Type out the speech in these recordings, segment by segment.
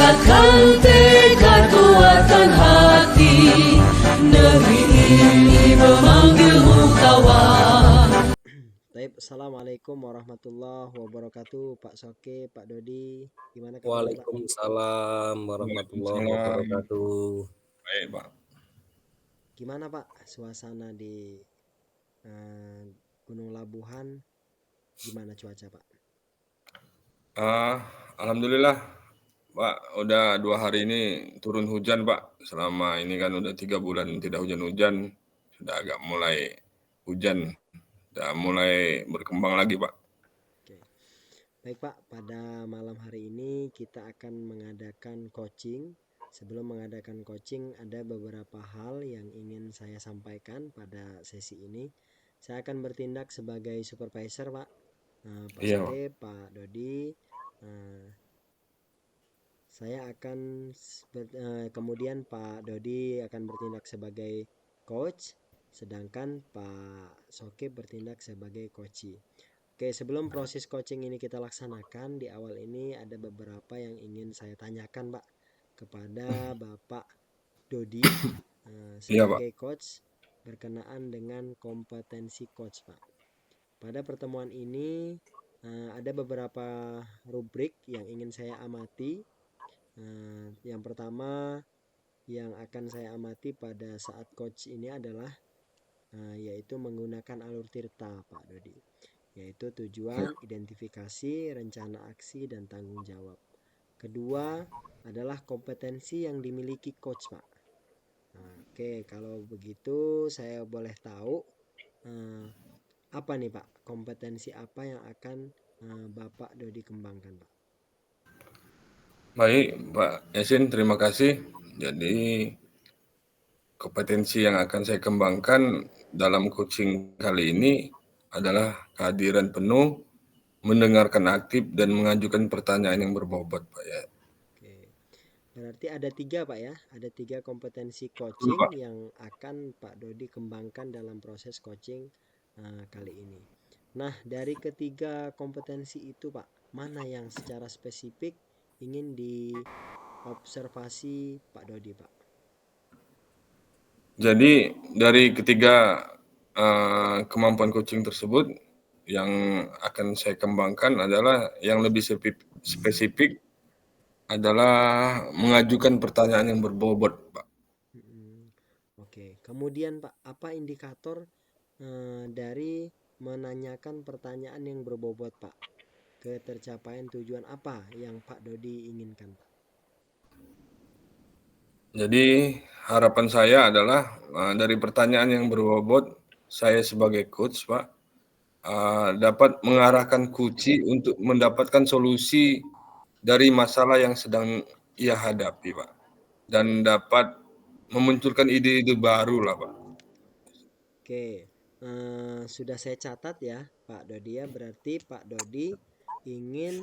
Tingkatkan tekad kuatkan hati, negeri ini memanggilmu kawan. Baik, Assalamualaikum warahmatullahi wabarakatuh, Pak Soke, Pak Dodi, gimana kabarnya Pak? Waalaikumsalam warahmatullahi wabarakatuh. Baik, Pak. Gimana Pak suasana di Gunung Labuhan? Gimana cuaca Pak? Alhamdulillah, Pak. Udah 2 hari ini turun hujan, Pak. Selama ini kan udah 3 bulan tidak hujan-hujan, sudah agak mulai hujan, sudah mulai berkembang lagi, Pak. Oke. Baik Pak, pada malam hari ini kita akan mengadakan coaching. Sebelum mengadakan coaching, ada beberapa hal yang ingin saya sampaikan pada sesi ini. Saya akan bertindak sebagai supervisor, Pak. Pak Iya, Soke, Pak Dodi. Saya akan kemudian Pak Dodi akan bertindak sebagai coach, sedangkan Pak Soke bertindak sebagai coachee. Oke, sebelum proses coaching ini kita laksanakan, di awal ini ada beberapa yang ingin saya tanyakan, Pak, kepada Bapak Dodi Iya, sebagai coach berkenaan dengan kompetensi coach, Pak. Pada pertemuan ini ada beberapa rubrik yang ingin saya amati. Yang pertama yang akan saya amati pada saat coach ini adalah yaitu menggunakan alur tirta, Pak Dodi, yaitu tujuan, identifikasi, rencana aksi, dan tanggung jawab. Kedua adalah kompetensi yang dimiliki coach, Pak. Oke, kalau begitu saya boleh tahu apa nih Pak, kompetensi apa yang akan Bapak Dodi kembangkan, Pak? Baik, Pak Yasin, terima kasih. Jadi, kompetensi yang akan saya kembangkan dalam coaching kali ini adalah kehadiran penuh, mendengarkan aktif, dan mengajukan pertanyaan yang berbobot, Pak ya. Oke, berarti ada 3 Pak ya, ada 3 kompetensi coaching yang akan Pak Dodi kembangkan dalam proses coaching kali ini. Nah, dari ketiga kompetensi itu Pak, mana yang secara spesifik ingin diobservasi Pak Dodi, Pak? Jadi dari ketiga kemampuan coaching tersebut, yang akan saya kembangkan adalah yang lebih spesifik adalah mengajukan pertanyaan yang berbobot, Pak. Oke, kemudian Pak, apa indikator dari menanyakan pertanyaan yang berbobot, Pak? Ketercapaian tujuan apa yang Pak Dodi inginkan, Pak? Jadi harapan saya adalah dari pertanyaan yang berbobot, saya sebagai coach, Pak, dapat mengarahkan coachee untuk mendapatkan solusi dari masalah yang sedang ia hadapi, Pak, dan dapat memunculkan ide-ide baru lah, Pak. Oke, sudah saya catat ya, Pak Dodi ya. Berarti Pak Dodi ingin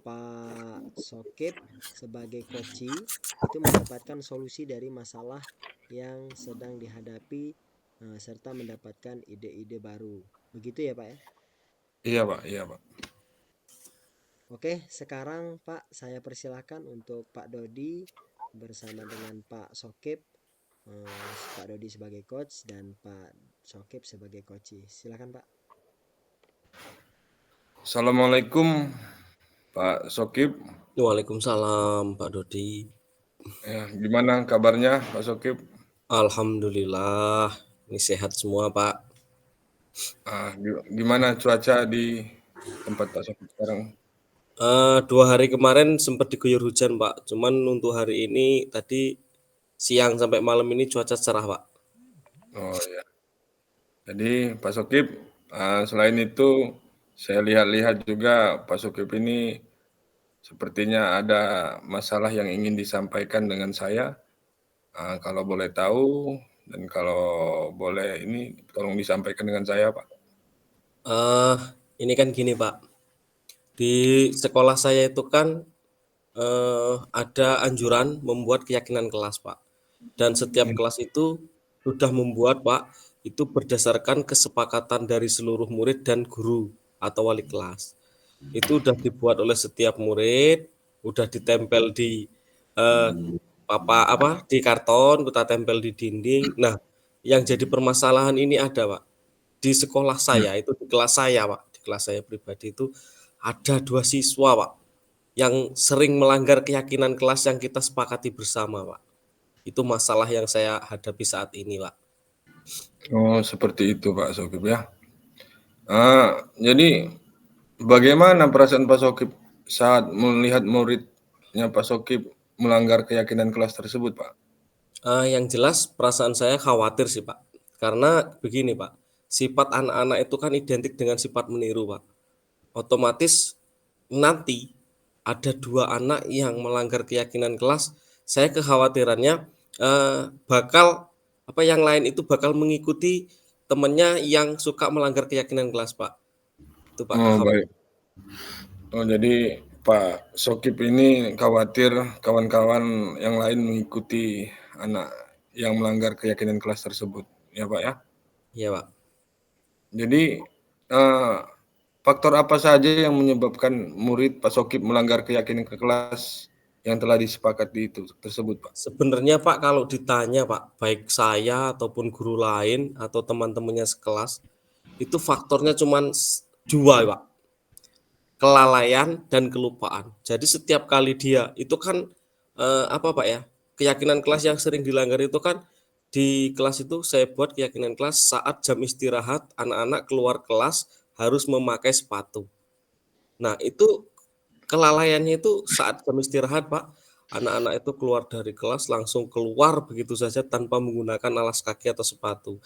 Pak Sokip sebagai coachee itu mendapatkan solusi dari masalah yang sedang dihadapi serta mendapatkan ide-ide baru. Begitu ya Pak ya? Iya, Pak. Iya, Pak. Oke, sekarang Pak saya persilahkan untuk Pak Dodi bersama dengan Pak Sokip, Pak Dodi sebagai coach dan Pak Sokip sebagai coachee. Silakan Pak. Assalamualaikum Pak Sokip. Waalaikumsalam Pak Dodi. Ya, gimana kabarnya Pak Sokip? Alhamdulillah, ini sehat semua Pak. Gimana cuaca di tempat Pak Sokip sekarang? 2 hari kemarin sempat diguyur hujan Pak, cuman untuk hari ini tadi siang sampai malam ini cuaca cerah Pak. Oh ya. Jadi Pak Sokip, selain itu saya lihat-lihat juga Pak Sokip ini sepertinya ada masalah yang ingin disampaikan dengan saya. Kalau boleh tahu dan kalau boleh ini tolong disampaikan dengan saya, Pak. Ini kan gini Pak, di sekolah saya itu kan ada anjuran membuat keyakinan kelas Pak, dan setiap kelas itu sudah membuat Pak, itu berdasarkan kesepakatan dari seluruh murid dan guru atau wali kelas. Itu sudah dibuat oleh setiap murid, udah ditempel di di karton, kita tempel di dinding. Nah, yang jadi permasalahan ini ada, Pak. Di sekolah saya itu, di kelas saya, Pak, di kelas saya pribadi itu ada 2 siswa, Pak, yang sering melanggar keyakinan kelas yang kita sepakati bersama, Pak. Itu masalah yang saya hadapi saat ini, Pak. Oh, seperti itu Pak Sokip ya. Jadi bagaimana perasaan Pak Sokip saat melihat muridnya Pak Sokip melanggar keyakinan kelas tersebut, Pak? Yang jelas perasaan saya khawatir sih, Pak. Karena begini, Pak, sifat anak-anak itu kan identik dengan sifat meniru, Pak. Otomatis nanti ada 2 anak yang melanggar keyakinan kelas, saya kekhawatirannya bakal yang lain itu bakal mengikuti temannya yang suka melanggar keyakinan kelas, Pak. Itu, Pak, Oh, baik. Oh, jadi Pak Sokip ini khawatir kawan-kawan yang lain mengikuti anak yang melanggar keyakinan kelas tersebut, ya Pak ya? Iya, Pak. Jadi faktor apa saja yang menyebabkan murid Pak Sokip melanggar keyakinan ke kelas yang telah disepakati itu tersebut, Pak? Sebenarnya, Pak, kalau ditanya, Pak, baik saya ataupun guru lain atau teman-temannya sekelas, itu faktornya cuman 2, Pak. Kelalaian dan kelupaan. Jadi setiap kali dia itu kan Pak ya, keyakinan kelas yang sering dilanggar itu kan di kelas itu saya buat keyakinan kelas saat jam istirahat anak-anak keluar kelas harus memakai sepatu. Nah, itu kelalaiannya itu saat jam istirahat, Pak. Anak-anak itu keluar dari kelas langsung keluar begitu saja tanpa menggunakan alas kaki atau sepatu.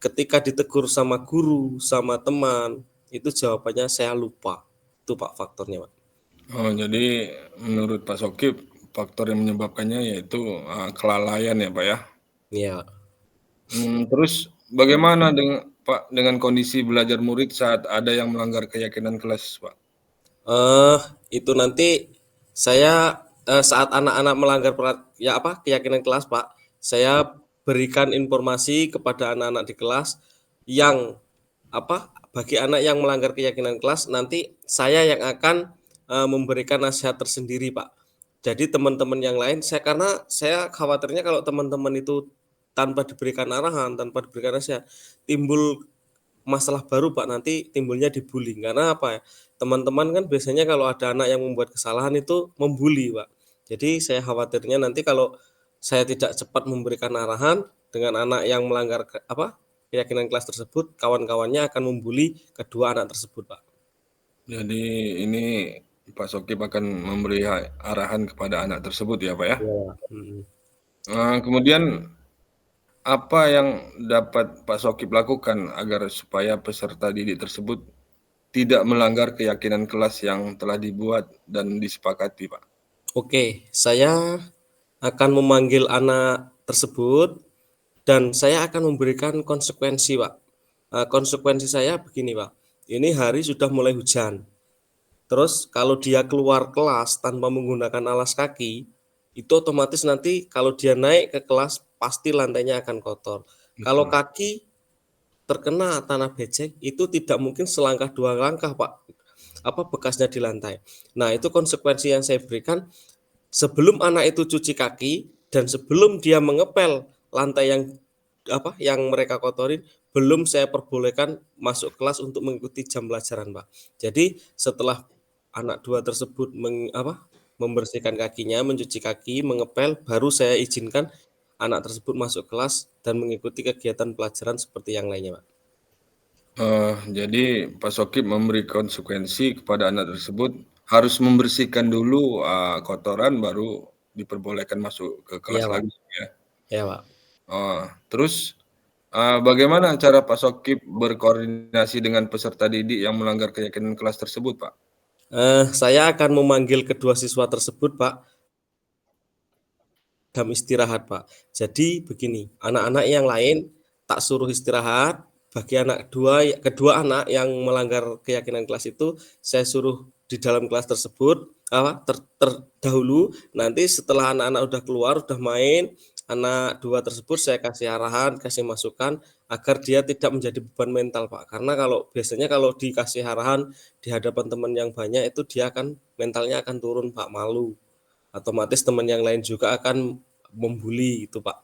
Ketika ditegur sama guru, sama teman, itu jawabannya saya lupa. Itu, Pak, faktornya, Pak. Oh, jadi menurut Pak Sokip faktor yang menyebabkannya yaitu kelalaian ya, Pak ya? Iya. Terus bagaimana dengan Pak dengan kondisi belajar murid saat ada yang melanggar keyakinan kelas, Pak? Itu nanti saya saat anak-anak melanggar keyakinan kelas, Pak, saya berikan informasi kepada anak-anak di kelas yang bagi anak yang melanggar keyakinan kelas nanti saya yang akan memberikan nasihat tersendiri, Pak. Jadi teman-teman yang lain karena saya khawatirnya kalau teman-teman itu tanpa diberikan arahan, tanpa diberikan nasihat, timbul masalah baru, Pak, nanti timbulnya dibully. Karena apa ya? Teman-teman kan biasanya kalau ada anak yang membuat kesalahan itu membuli, Pak. Jadi saya khawatirnya nanti kalau saya tidak cepat memberikan arahan dengan anak yang melanggar keyakinan kelas tersebut, kawan-kawannya akan membuli kedua anak tersebut, Pak. Jadi ini Pak Sokip akan memberi arahan kepada anak tersebut ya, Pak ya? Iya. Kemudian apa yang dapat Pak Sokip lakukan agar supaya peserta didik tersebut tidak melanggar keyakinan kelas yang telah dibuat dan disepakati, Pak? Oke, saya akan memanggil anak tersebut dan saya akan memberikan konsekuensi, Pak. Konsekuensi saya begini, Pak. Ini hari sudah mulai hujan. Terus kalau dia keluar kelas tanpa menggunakan alas kaki, itu otomatis nanti kalau dia naik ke kelas pasti lantainya akan kotor. Kalau kaki terkena tanah becek itu tidak mungkin selangkah 2 langkah, Pak. Bekasnya di lantai. Nah, itu konsekuensi yang saya berikan sebelum anak itu cuci kaki dan sebelum dia mengepel lantai yang mereka kotorin, belum saya perbolehkan masuk kelas untuk mengikuti jam pelajaran, Pak. Jadi setelah anak 2 tersebut membersihkan kakinya, mencuci kaki, mengepel, baru saya izinkan anak tersebut masuk kelas dan mengikuti kegiatan pelajaran seperti yang lainnya, Pak. Jadi Pak Sokip memberi konsekuensi kepada anak tersebut harus membersihkan dulu kotoran baru diperbolehkan masuk ke kelas lagi ya. Ya, Pak. Terus bagaimana cara Pak Sokip berkoordinasi dengan peserta didik yang melanggar keyakinan kelas tersebut, Pak? Saya akan memanggil kedua siswa tersebut, Pak, jam istirahat, Pak. Jadi begini, anak-anak yang lain tak suruh istirahat, bagi kedua anak yang melanggar keyakinan kelas itu saya suruh di dalam kelas tersebut terdahulu. Nanti setelah anak-anak udah keluar, udah main, anak dua tersebut saya kasih arahan, kasih masukan agar dia tidak menjadi beban mental, Pak. Karena biasanya kalau dikasih arahan di hadapan teman yang banyak itu dia akan mentalnya akan turun, Pak, malu. Otomatis teman yang lain juga akan membuli gitu, Pak.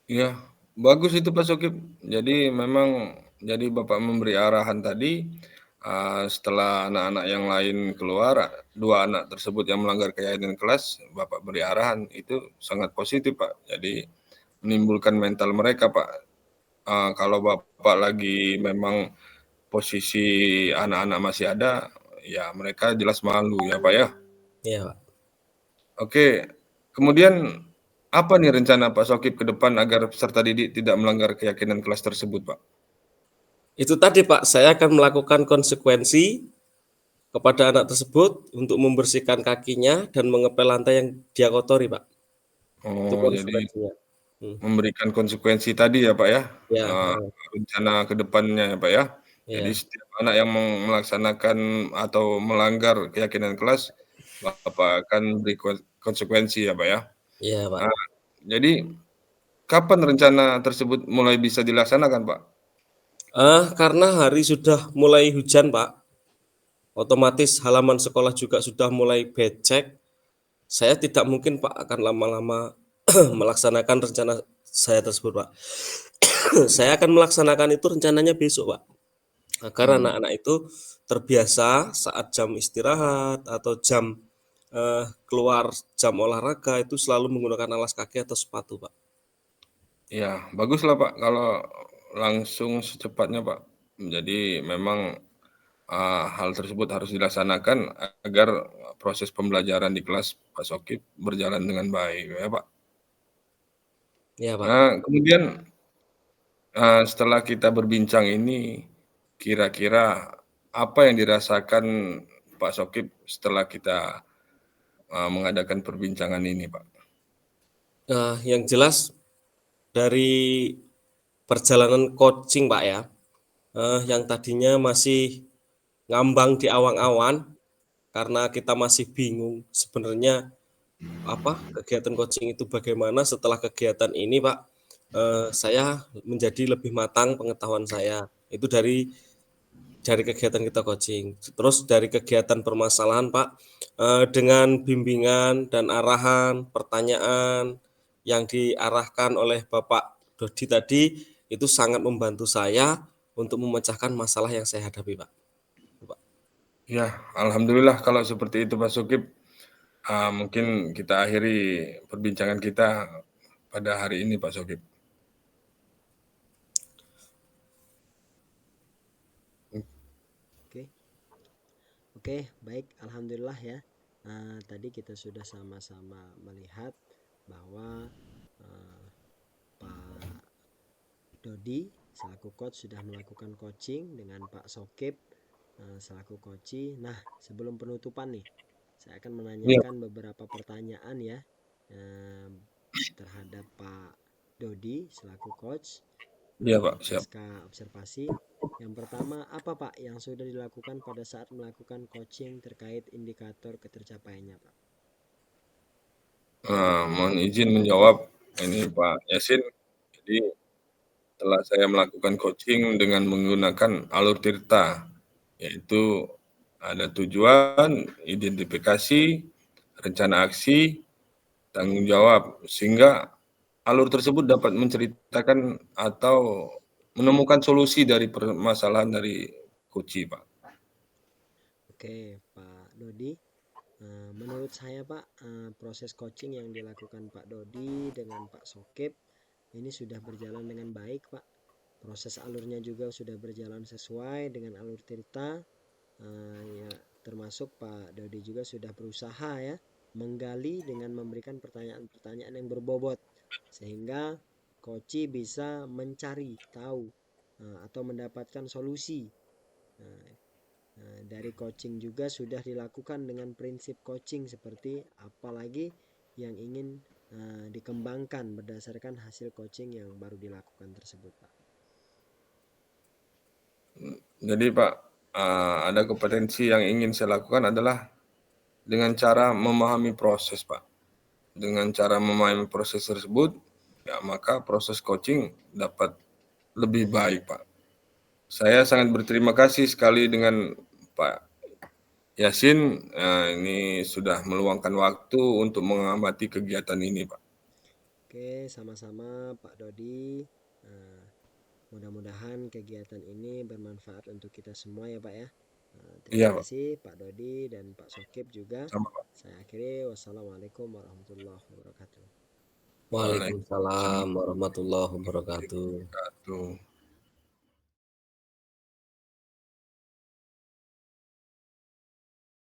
Iya, bagus itu Pak Sokip. Jadi memang jadi Bapak memberi arahan tadi, setelah anak-anak yang lain keluar, 2 anak tersebut yang melanggar keyakinan kelas, Bapak beri arahan, itu sangat positif Pak. Jadi menimbulkan mental mereka Pak. Kalau Bapak lagi memang posisi anak-anak masih ada, ya mereka jelas malu ya Pak ya. Iya, Pak. Oke, kemudian apa nih rencana Pak Sokip ke depan agar peserta didik tidak melanggar keyakinan kelas tersebut, Pak? Itu tadi, Pak, saya akan melakukan konsekuensi kepada anak tersebut untuk membersihkan kakinya dan mengepel lantai yang dia kotori, Pak. Itu Oh, jadi konsekuensinya. memberikan konsekuensi tadi ya, Pak ya, Ya, rencana ke depannya ya, Pak ya. Jadi ya, setiap anak yang melaksanakan atau melanggar keyakinan kelas, Bapak akan beri konsekuensi ya, Pak ya. ya, Pak. Nah, jadi kapan rencana tersebut mulai bisa dilaksanakan, Pak? Karena hari sudah mulai hujan, Pak, otomatis halaman sekolah juga sudah mulai becek. Saya tidak mungkin, Pak, akan lama-lama melaksanakan rencana saya tersebut, Pak. Saya akan melaksanakan itu rencananya besok, Pak, agar anak-anak itu terbiasa saat jam istirahat atau jam keluar jam olahraga itu selalu menggunakan alas kaki atau sepatu, Pak. Ya, baguslah Pak kalau langsung secepatnya Pak. Jadi memang hal tersebut harus dilaksanakan agar proses pembelajaran di kelas Pak Sokip berjalan dengan baik ya Pak. Ya, Pak. Nah, kemudian setelah kita berbincang ini, kira-kira apa yang dirasakan Pak Sokip setelah kita mengadakan perbincangan ini Pak? Yang jelas dari perjalanan coaching, Pak ya, yang tadinya masih ngambang di awang-awan karena kita masih bingung sebenarnya apa kegiatan coaching itu bagaimana. Setelah kegiatan ini, Pak, saya menjadi lebih matang pengetahuan saya. Itu dari kegiatan kita coaching. Terus dari kegiatan permasalahan, Pak, dengan bimbingan dan arahan, pertanyaan yang diarahkan oleh Bapak Dodi tadi, itu sangat membantu saya untuk memecahkan masalah yang saya hadapi, Pak. Ya, alhamdulillah kalau seperti itu Pak Sokip. Mungkin kita akhiri perbincangan kita pada hari ini Pak Sokip. Oke. Oke, baik, alhamdulillah ya. Tadi kita sudah sama-sama melihat bahwa Pak Dodi selaku coach sudah melakukan coaching dengan Pak Sokip selaku coach. Nah, sebelum penutupan nih, saya akan menanyakan beberapa pertanyaan ya terhadap Pak Dodi selaku coach. Iya Pak, siap. Pasca observasi, yang pertama, apa Pak yang sudah dilakukan pada saat melakukan coaching terkait indikator ketercapaiannya Pak? Mohon izin menjawab ini Pak Yasin. Jadi setelah saya melakukan coaching dengan menggunakan alur tirta, yaitu ada tujuan, identifikasi, rencana aksi, tanggung jawab, sehingga alur tersebut dapat menceritakan atau menemukan solusi dari permasalahan dari coach, Pak. Oke, Pak Dodi. Menurut saya Pak, proses coaching yang dilakukan Pak Dodi dengan Pak Sokip ini sudah berjalan dengan baik Pak. Proses alurnya juga sudah berjalan sesuai dengan alur tirta. Ya, termasuk Pak Dodi juga sudah berusaha ya menggali dengan memberikan pertanyaan-pertanyaan yang berbobot sehingga coach bisa mencari tahu atau mendapatkan solusi. Dari coaching juga sudah dilakukan dengan prinsip coaching seperti apalagi yang ingin dikembangkan berdasarkan hasil coaching yang baru dilakukan tersebut Pak. Jadi Pak, ada kompetensi yang ingin saya lakukan adalah dengan cara memahami proses Pak. dengan cara memahami proses tersebut, ya maka proses coaching dapat lebih baik, Pak. Saya sangat berterima kasih sekali dengan Pak Yasin, ini sudah meluangkan waktu untuk mengamati kegiatan ini, Pak. Oke, sama-sama Pak Dodi. Mudah-mudahan kegiatan ini bermanfaat untuk kita semua ya Pak ya. Terima Iya, Pak. kasih Pak Dodi dan Pak Sokip juga. Sama, Pak. Saya akhiri, wassalamualaikum warahmatullahi wabarakatuh. Waalaikumsalam warahmatullahi wabarakatuh. Wabarakatuh.